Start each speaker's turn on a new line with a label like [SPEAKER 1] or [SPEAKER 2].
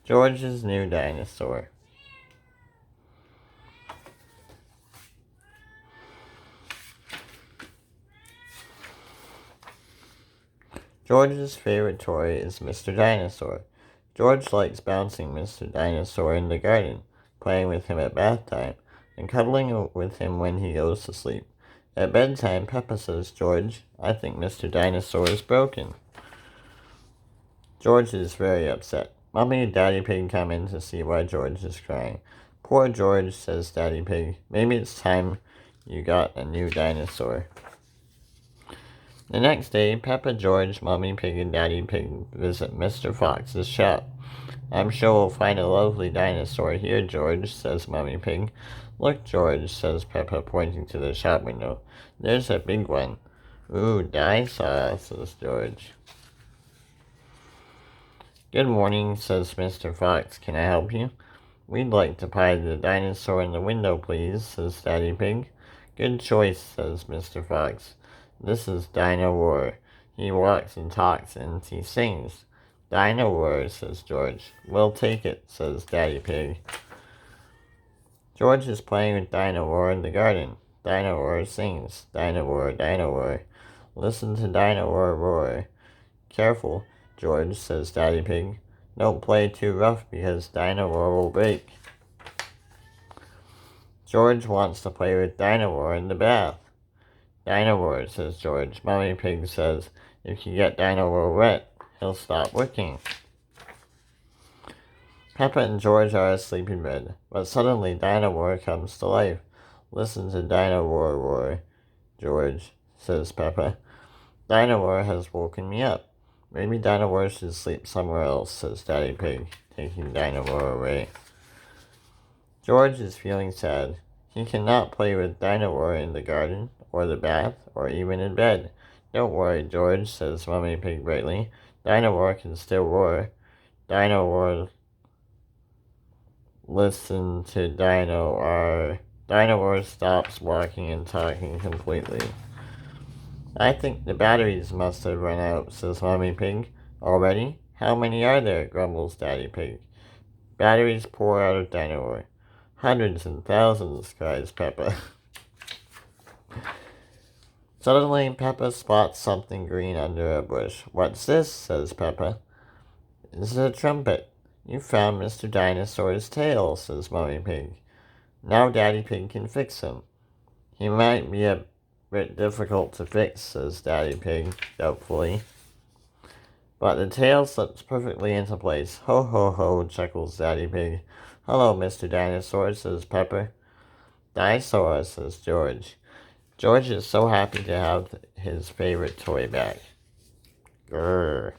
[SPEAKER 1] George's new dinosaur. George's favorite toy is Mr. Dinosaur. George likes bouncing Mr. Dinosaur in the garden, playing with him at bath time, and cuddling with him when he goes to sleep. At bedtime, Peppa says, "George, I think Mr. Dinosaur is broken." George is very upset. Mommy and Daddy Pig come in to see why George is crying. "Poor George," says Daddy Pig. "Maybe it's time you got a new dinosaur." The next day, Peppa, George, Mommy Pig, and Daddy Pig visit Mr. Fox's shop. "I'm sure we'll find a lovely dinosaur here, George," says Mommy Pig. "Look, George," says Peppa, pointing to the shop window. "There's a big one." "Ooh, Dinosaur," says George. "Good morning," says Mr. Fox. "Can I help you?" "We'd like to buy the dinosaur in the window, please," says Daddy Pig. "Good choice," says Mr. Fox. "This is Dinosaur. He walks and talks and he sings." "Dinosaur," says George. "We'll take it," says Daddy Pig. George is playing with Dinosaur in the garden. Dinosaur sings, "Dinosaur, Dinosaur. Listen to Dinosaur roar." "Careful, George," says Daddy Pig. "Don't play too rough because Dinosaur will break." George wants to play with Dinosaur in the bath. "Dinosaur," says George. "Mommy Pig says if you get Dinosaur wet, he'll stop working." Peppa and George are asleep in bed, but suddenly Dinosaur comes to life. "Listen to Dinosaur roar, George," says Peppa. "Dinosaur has woken me up. Maybe Dinosaur should sleep somewhere else," says Daddy Pig, taking Dinosaur away. George is feeling sad. He cannot play with Dinosaur in the garden, or the bath, or even in bed. "Don't worry, George," says Mommy Pig brightly. "Dinosaur can still roar. Dinosaur listen to Dinosaur." Dinosaur stops walking and talking completely. "I think the batteries must have run out," says Mommy Pig. "Already? How many are there?" grumbles Daddy Pig. "Batteries pour out of Dinosaur." "Hundreds and thousands," cries Peppa. Suddenly, Peppa spots something green under a bush. "What's this?" says Peppa. "It's a trumpet. You found Mr. Dinosaur's tail," says Mommy Pig. "Now Daddy Pig can fix him." "He might be a bit difficult to fix," says Daddy Pig doubtfully. "But the tail slips perfectly into place." "Ho, ho, ho," chuckles Daddy Pig. "Hello, Mr. Dinosaur," says Peppa. "Dinosaur," says George. George is so happy to have his favorite toy back. Grrr.